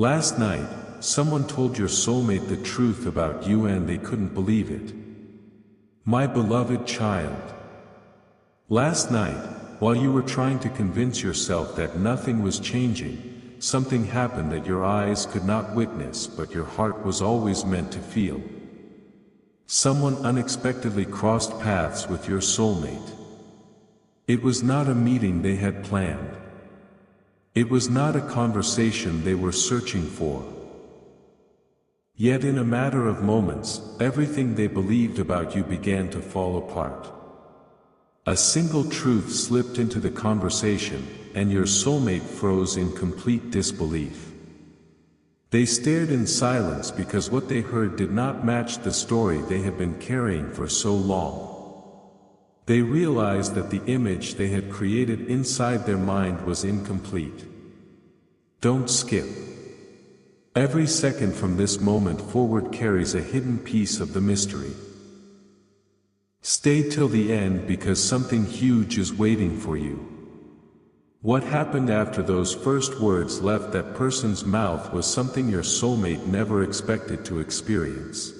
Last night, someone told your soulmate the truth about you and they couldn't believe it. My beloved child. Last night, while you were trying to convince yourself that nothing was changing, something happened that your eyes could not witness but your heart was always meant to feel. Someone unexpectedly crossed paths with your soulmate. It was not a meeting they had planned. It was not a conversation they were searching for. Yet in a matter of moments, everything they believed about you began to fall apart. A single truth slipped into the conversation, and your soulmate froze in complete disbelief. They stared in silence because what they heard did not match the story they had been carrying for so long. They realized that the image they had created inside their mind was incomplete. Don't skip. Every second from this moment forward carries a hidden piece of the mystery. Stay till the end because something huge is waiting for you. What happened after those first words left that person's mouth was something your soulmate never expected to experience.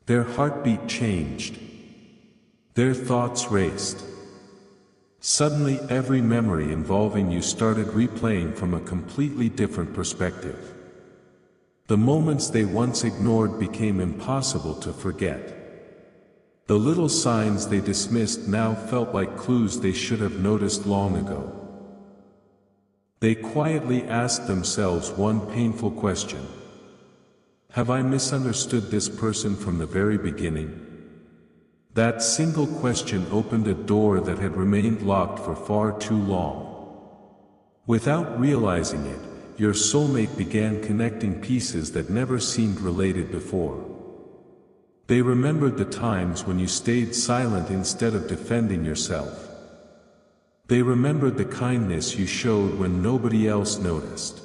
Their heartbeat changed. Their thoughts raced. Suddenly every memory involving you started replaying from a completely different perspective. The moments they once ignored became impossible to forget. The little signs they dismissed now felt like clues they should have noticed long ago. They quietly asked themselves one painful question. Have I misunderstood this person from the very beginning? That single question opened a door that had remained locked for far too long. Without realizing it, your soulmate began connecting pieces that never seemed related before. They remembered the times when you stayed silent instead of defending yourself. They remembered the kindness you showed when nobody else noticed.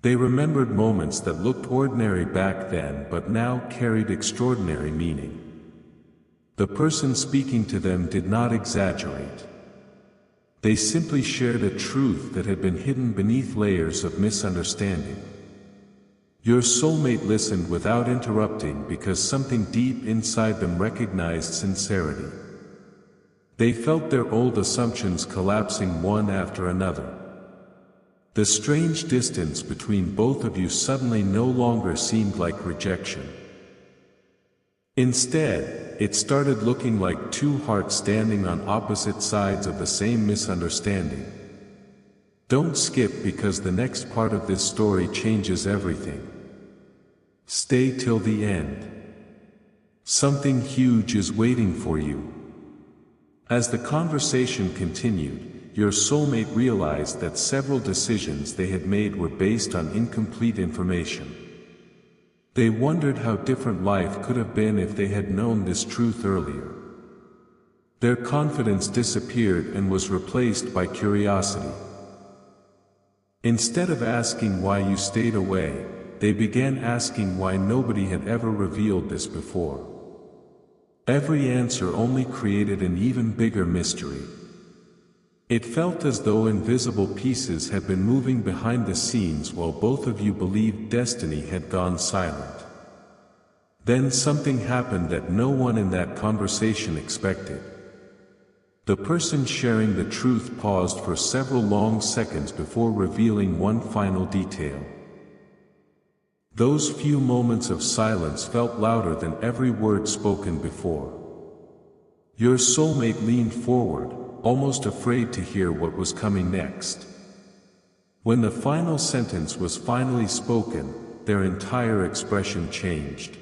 They remembered moments that looked ordinary back then but now carried extraordinary meaning. The person speaking to them did not exaggerate. They simply shared a truth that had been hidden beneath layers of misunderstanding. Your soulmate listened without interrupting because something deep inside them recognized sincerity. They felt their old assumptions collapsing one after another. The strange distance between both of you suddenly no longer seemed like rejection. Instead, it started looking like two hearts standing on opposite sides of the same misunderstanding. Don't skip because the next part of this story changes everything. Stay till the end. Something huge is waiting for you. As the conversation continued, your soulmate realized that several decisions they had made were based on incomplete information. They wondered how different life could have been if they had known this truth earlier. Their confidence disappeared and was replaced by curiosity. Instead of asking why you stayed away, they began asking why nobody had ever revealed this before. Every answer only created an even bigger mystery. It felt as though invisible pieces had been moving behind the scenes while both of you believed destiny had gone silent. Then something happened that no one in that conversation expected. The person sharing the truth paused for several long seconds before revealing one final detail. Those few moments of silence felt louder than every word spoken before. Your soulmate leaned forward, almost afraid to hear what was coming next. When the final sentence was finally spoken, their entire expression changed.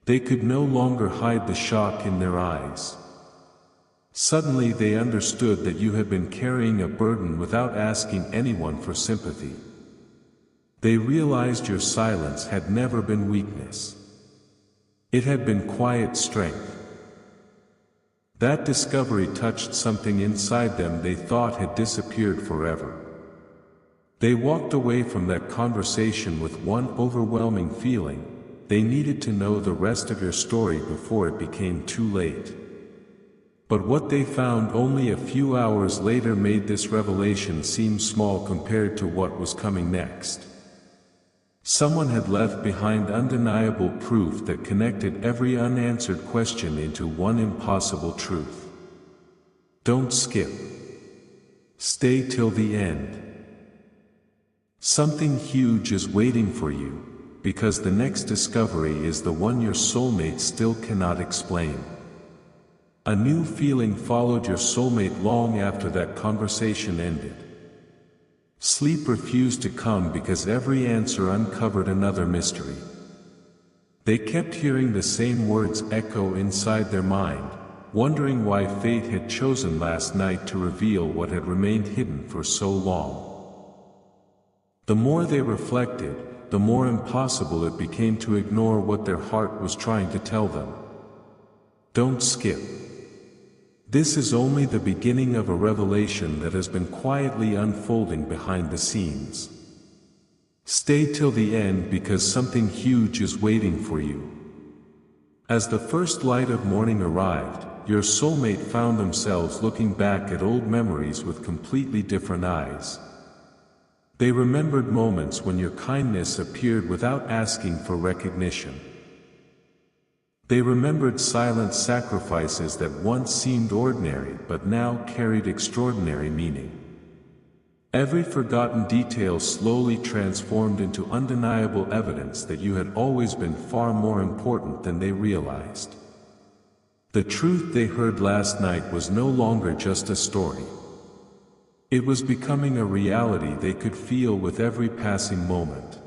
They could no longer hide the shock in their eyes. Suddenly they understood that you had been carrying a burden without asking anyone for sympathy. They realized your silence had never been weakness. It had been quiet strength. That discovery touched something inside them they thought had disappeared forever. They walked away from that conversation with one overwhelming feeling: they needed to know the rest of your story before it became too late. But what they found only a few hours later made this revelation seem small compared to what was coming next. Someone had left behind undeniable proof that connected every unanswered question into one impossible truth. Don't skip. Stay till the end. Something huge is waiting for you, because the next discovery is the one your soulmate still cannot explain. A new feeling followed your soulmate long after that conversation ended. Sleep refused to come because every answer uncovered another mystery. They kept hearing the same words echo inside their mind, wondering why fate had chosen last night to reveal what had remained hidden for so long. The more they reflected, the more impossible it became to ignore what their heart was trying to tell them. Don't skip. This is only the beginning of a revelation that has been quietly unfolding behind the scenes. Stay till the end because something huge is waiting for you. As the first light of morning arrived, your soulmate found themselves looking back at old memories with completely different eyes. They remembered moments when your kindness appeared without asking for recognition. They remembered silent sacrifices that once seemed ordinary but now carried extraordinary meaning. Every forgotten detail slowly transformed into undeniable evidence that you had always been far more important than they realized. The truth they heard last night was no longer just a story. It was becoming a reality they could feel with every passing moment.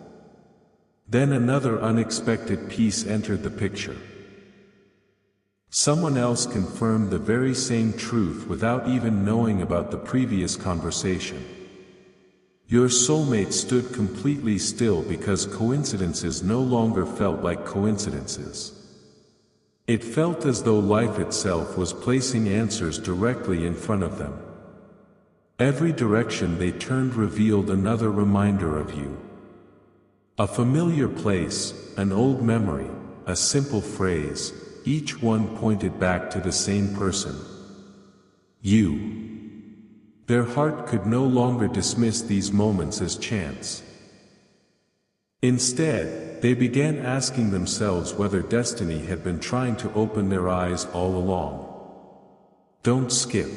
Then another unexpected piece entered the picture. Someone else confirmed the very same truth without even knowing about the previous conversation. Your soulmate stood completely still because coincidences no longer felt like coincidences. It felt as though life itself was placing answers directly in front of them. Every direction they turned revealed another reminder of you. A familiar place, an old memory, a simple phrase, each one pointed back to the same person. You. Their heart could no longer dismiss these moments as chance. Instead, they began asking themselves whether destiny had been trying to open their eyes all along. Don't skip.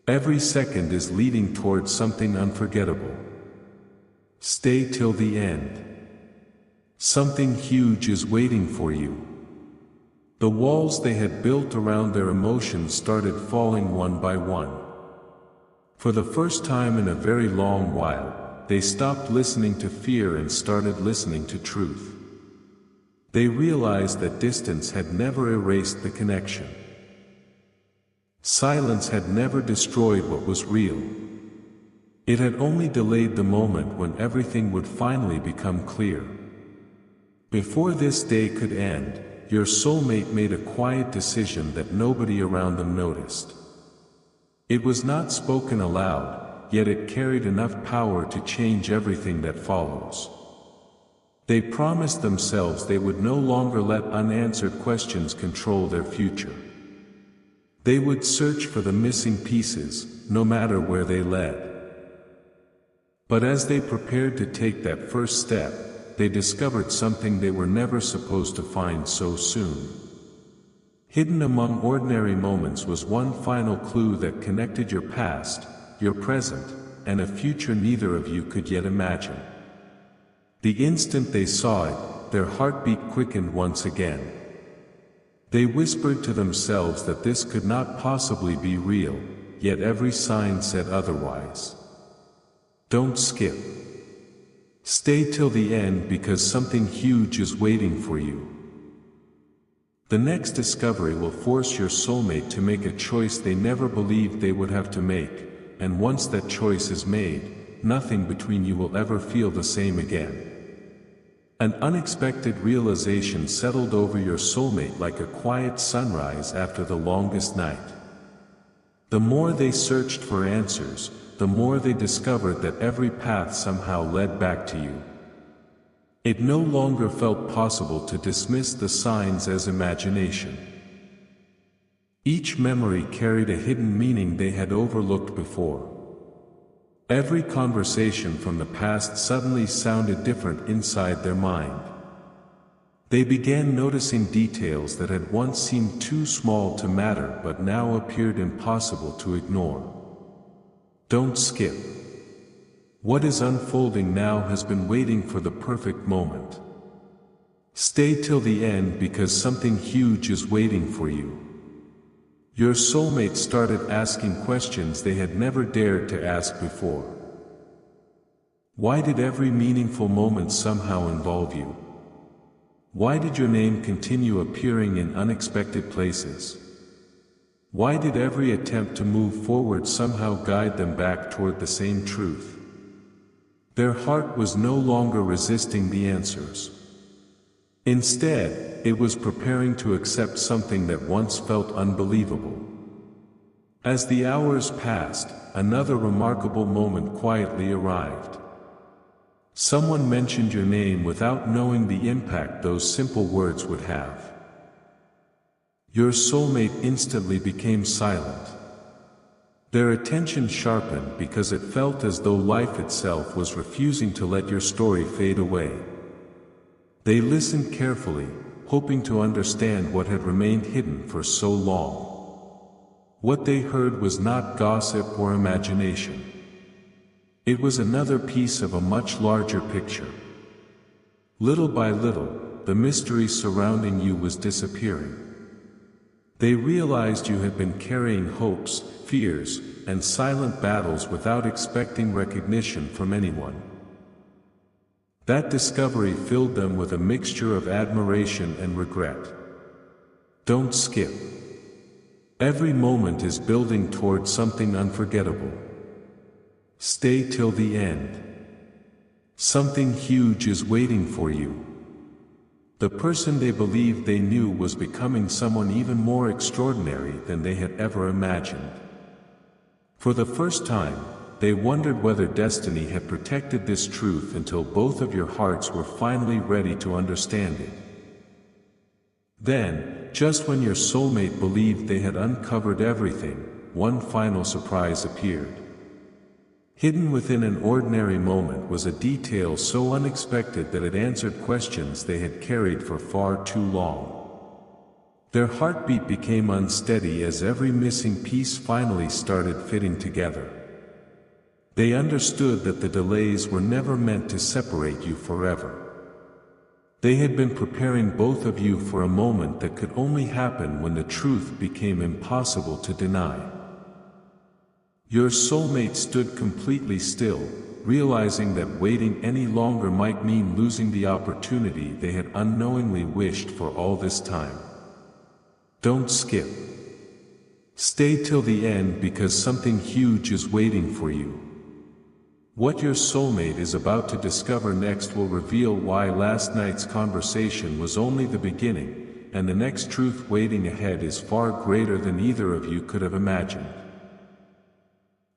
Every second is leading towards something unforgettable. Stay till the end. Something huge is waiting for you. The walls they had built around their emotions started falling one by one. For the first time in a very long while, they stopped listening to fear and started listening to truth. They realized that distance had never erased the connection. Silence had never destroyed what was real. It had only delayed the moment when everything would finally become clear. Before this day could end, your soulmate made a quiet decision that nobody around them noticed. It was not spoken aloud, yet it carried enough power to change everything that follows. They promised themselves they would no longer let unanswered questions control their future. They would search for the missing pieces, no matter where they led. But as they prepared to take that first step, they discovered something they were never supposed to find so soon. Hidden among ordinary moments was one final clue that connected your past, your present, and a future neither of you could yet imagine. The instant they saw it, their heartbeat quickened once again. They whispered to themselves that this could not possibly be real, yet every sign said otherwise. Don't skip. Stay till the end because something huge is waiting for you. The next discovery will force your soulmate to make a choice they never believed they would have to make, and once that choice is made, nothing between you will ever feel the same again. An unexpected realization settled over your soulmate like a quiet sunrise after the longest night. The more they searched for answers, the more they discovered that every path somehow led back to you. It no longer felt possible to dismiss the signs as imagination. Each memory carried a hidden meaning they had overlooked before. Every conversation from the past suddenly sounded different inside their mind. They began noticing details that had once seemed too small to matter but now appeared impossible to ignore. Don't skip. What is unfolding now has been waiting for the perfect moment. Stay till the end because something huge is waiting for you. Your soulmate started asking questions they had never dared to ask before. Why did every meaningful moment somehow involve you? Why did your name continue appearing in unexpected places? Why did every attempt to move forward somehow guide them back toward the same truth? Their heart was no longer resisting the answers. Instead, it was preparing to accept something that once felt unbelievable. As the hours passed, another remarkable moment quietly arrived. Someone mentioned your name without knowing the impact those simple words would have. Your soulmate instantly became silent. Their attention sharpened because it felt as though life itself was refusing to let your story fade away. They listened carefully, hoping to understand what had remained hidden for so long. What they heard was not gossip or imagination. It was another piece of a much larger picture. Little by little, the mystery surrounding you was disappearing. They realized you had been carrying hopes, fears, and silent battles without expecting recognition from anyone. That discovery filled them with a mixture of admiration and regret. Don't skip. Every moment is building toward something unforgettable. Stay till the end. Something huge is waiting for you. The person they believed they knew was becoming someone even more extraordinary than they had ever imagined. For the first time, they wondered whether destiny had protected this truth until both of your hearts were finally ready to understand it. Then, just when your soulmate believed they had uncovered everything, one final surprise appeared. Hidden within an ordinary moment was a detail so unexpected that it answered questions they had carried for far too long. Their heartbeat became unsteady as every missing piece finally started fitting together. They understood that the delays were never meant to separate you forever. They had been preparing both of you for a moment that could only happen when the truth became impossible to deny. Your soulmate stood completely still, realizing that waiting any longer might mean losing the opportunity they had unknowingly wished for all this time. Don't skip. Stay till the end because something huge is waiting for you. What your soulmate is about to discover next will reveal why last night's conversation was only the beginning, and the next truth waiting ahead is far greater than either of you could have imagined.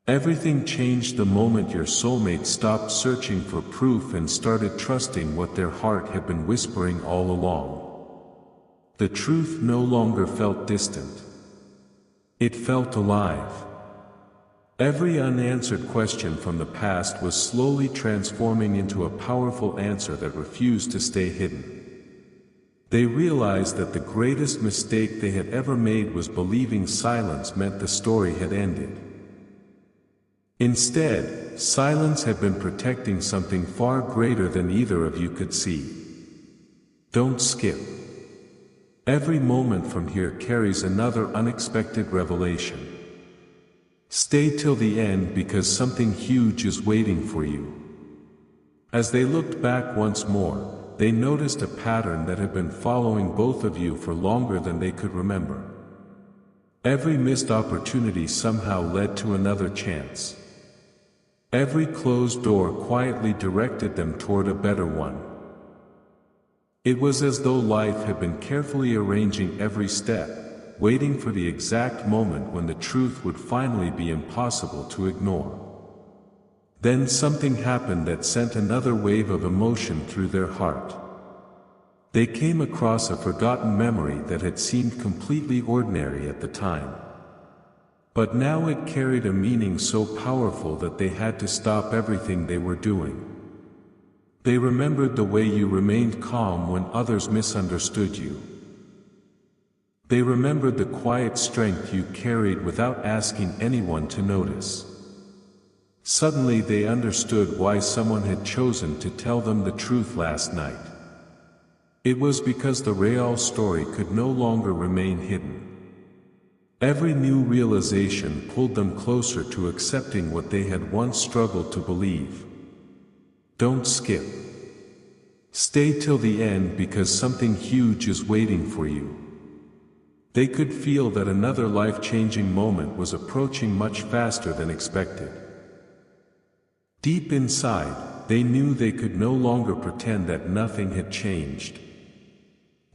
Everything changed the moment your soulmate stopped searching for proof and started trusting what their heart had been whispering all along. The truth no longer felt distant. It felt alive. Every unanswered question from the past was slowly transforming into a powerful answer that refused to stay hidden. They realized that the greatest mistake they had ever made was believing silence meant the story had ended. Instead, silence had been protecting something far greater than either of you could see. Don't skip. Every moment from here carries another unexpected revelation. Stay till the end because something huge is waiting for you. As they looked back once more, they noticed a pattern that had been following both of you for longer than they could remember. Every missed opportunity somehow led to another chance. Every closed door quietly directed them toward a better one. It was as though life had been carefully arranging every step, waiting for the exact moment when the truth would finally be impossible to ignore. Then something happened that sent another wave of emotion through their heart. They came across a forgotten memory that had seemed completely ordinary at the time. But now it carried a meaning so powerful that they had to stop everything they were doing. They remembered the way you remained calm when others misunderstood you. They remembered the quiet strength you carried without asking anyone to notice. Suddenly they understood why someone had chosen to tell them the truth last night. It was because the Real story could no longer remain hidden. Every new realization pulled them closer to accepting what they had once struggled to believe. Don't skip. Stay till the end because something huge is waiting for you. They could feel that another life-changing moment was approaching much faster than expected. Deep inside, they knew they could no longer pretend that nothing had changed.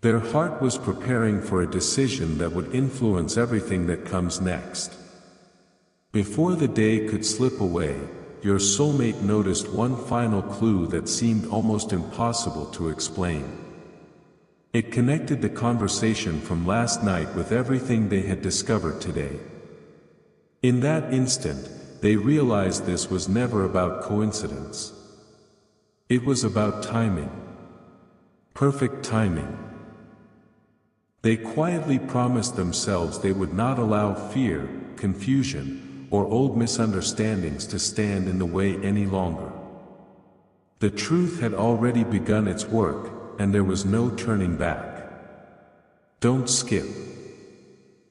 Their heart was preparing for a decision that would influence everything that comes next. Before the day could slip away, your soulmate noticed one final clue that seemed almost impossible to explain. It connected the conversation from last night with everything they had discovered today. In that instant, they realized this was never about coincidence. It was about timing. Perfect timing. They quietly promised themselves they would not allow fear, confusion, or old misunderstandings to stand in the way any longer. The truth had already begun its work, and there was no turning back. Don't skip.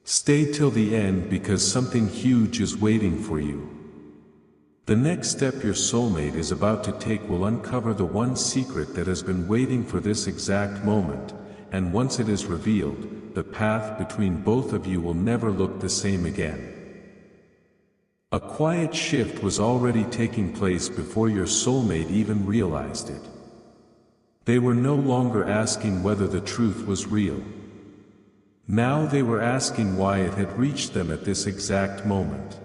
Stay till the end because something huge is waiting for you. The next step your soulmate is about to take will uncover the one secret that has been waiting for this exact moment, and once it is revealed, the path between both of you will never look the same again. A quiet shift was already taking place before your soulmate even realized it. They were no longer asking whether the truth was real. Now they were asking why it had reached them at this exact moment.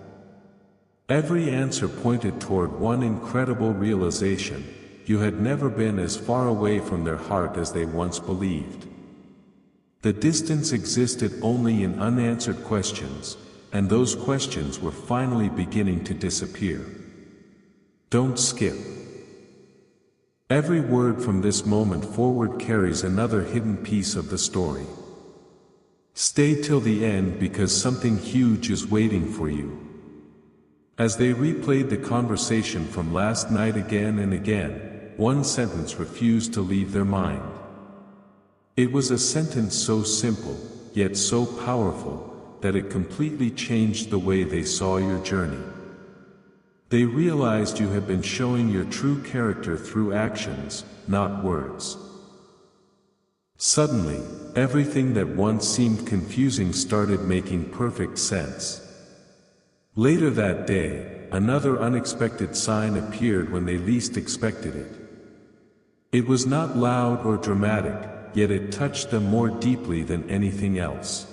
Every answer pointed toward one incredible realization: you had never been as far away from their heart as they once believed. The distance existed only in unanswered questions, and those questions were finally beginning to disappear. Don't skip. Every word from this moment forward carries another hidden piece of the story. Stay till the end because something huge is waiting for you. As they replayed the conversation from last night again and again, one sentence refused to leave their mind. It was a sentence so simple, yet so powerful, that it completely changed the way they saw your journey. They realized you had been showing your true character through actions, not words. Suddenly, everything that once seemed confusing started making perfect sense. Later that day, another unexpected sign appeared when they least expected it. It was not loud or dramatic, yet it touched them more deeply than anything else.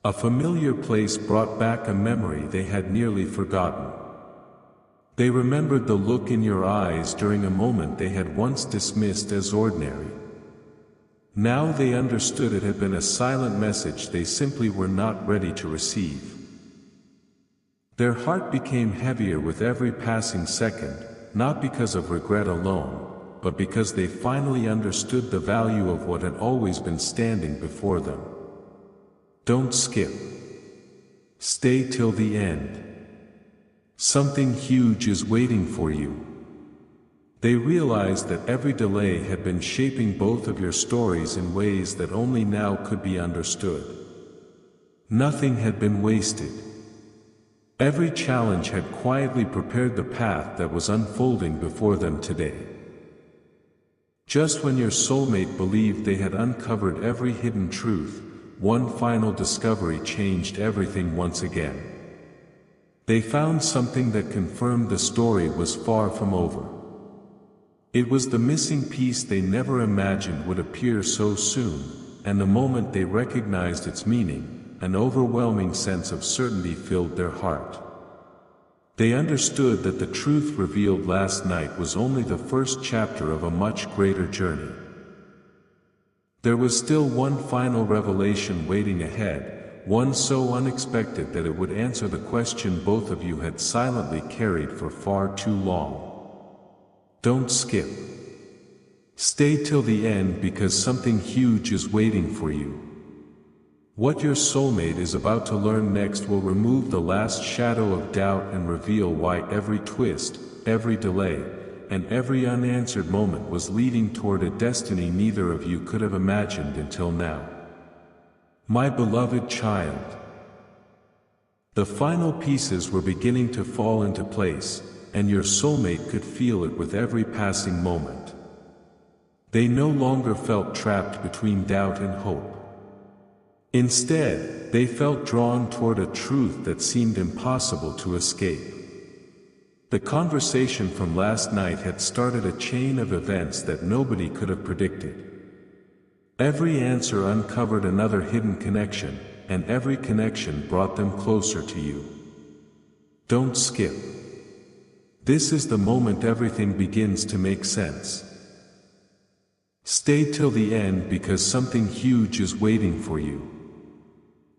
A familiar place brought back a memory they had nearly forgotten. They remembered the look in your eyes during a moment they had once dismissed as ordinary. Now they understood it had been a silent message they simply were not ready to receive. Their heart became heavier with every passing second, not because of regret alone, but because they finally understood the value of what had always been standing before them. Don't skip. Stay till the end. Something huge is waiting for you. They realized that every delay had been shaping both of your stories in ways that only now could be understood. Nothing had been wasted. Every challenge had quietly prepared the path that was unfolding before them today. Just when your soulmate believed they had uncovered every hidden truth, one final discovery changed everything once again. They found something that confirmed the story was far from over. It was the missing piece they never imagined would appear so soon, and the moment they recognized its meaning, an overwhelming sense of certainty filled their heart. They understood that the truth revealed last night was only the first chapter of a much greater journey. There was still one final revelation waiting ahead, one so unexpected that it would answer the question both of you had silently carried for far too long. Don't skip. Stay till the end because something huge is waiting for you. What your soulmate is about to learn next will remove the last shadow of doubt and reveal why every twist, every delay, and every unanswered moment was leading toward a destiny neither of you could have imagined until now. My beloved child. The final pieces were beginning to fall into place, and your soulmate could feel it with every passing moment. They no longer felt trapped between doubt and hope. Instead, they felt drawn toward a truth that seemed impossible to escape. The conversation from last night had started a chain of events that nobody could have predicted. Every answer uncovered another hidden connection, and every connection brought them closer to you. Don't skip. This is the moment everything begins to make sense. Stay till the end because something huge is waiting for you.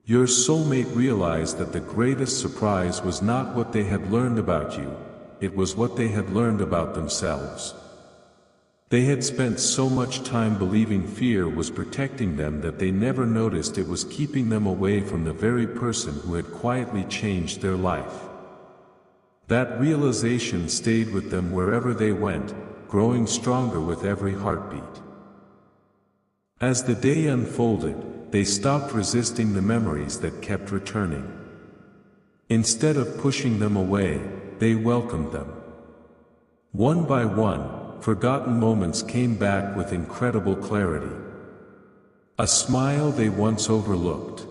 Your soulmate realized that the greatest surprise was not what they had learned about you, it was what they had learned about themselves. They had spent so much time believing fear was protecting them that they never noticed it was keeping them away from the very person who had quietly changed their life. That realization stayed with them wherever they went, growing stronger with every heartbeat. As the day unfolded, they stopped resisting the memories that kept returning. Instead of pushing them away, they welcomed them. One by one, forgotten moments came back with incredible clarity. A smile they once overlooked.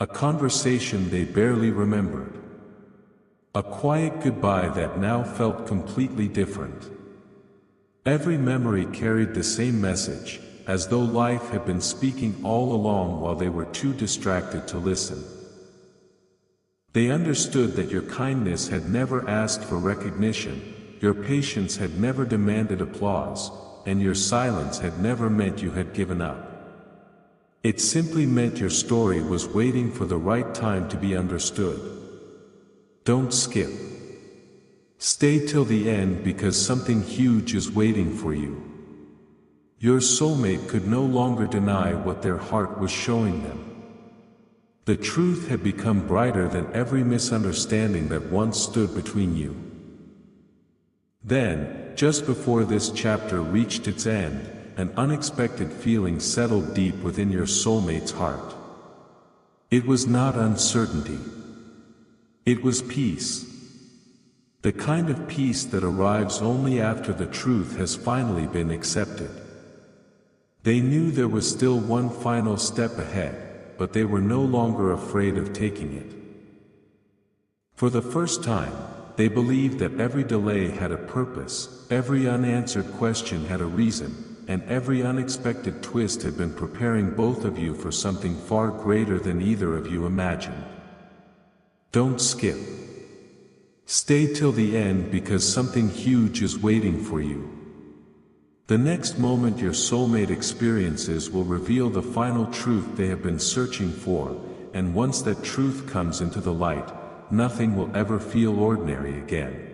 A conversation they barely remembered. A quiet goodbye that now felt completely different. Every memory carried the same message, as though life had been speaking all along while they were too distracted to listen. They understood that your kindness had never asked for recognition, your patience had never demanded applause, and your silence had never meant you had given up. It simply meant your story was waiting for the right time to be understood. Don't skip. Stay till the end because something huge is waiting for you. Your soulmate could no longer deny what their heart was showing them. The truth had become brighter than every misunderstanding that once stood between you. Then, just before this chapter reached its end, an unexpected feeling settled deep within your soulmate's heart. It was not uncertainty. It was peace. The kind of peace that arrives only after the truth has finally been accepted. They knew there was still one final step ahead, but they were no longer afraid of taking it. For the first time, they believed that every delay had a purpose, every unanswered question had a reason, and every unexpected twist had been preparing both of you for something far greater than either of you imagined. Don't skip. Stay till the end because something huge is waiting for you. The next moment your soulmate experiences will reveal the final truth they have been searching for, and once that truth comes into the light, nothing will ever feel ordinary again.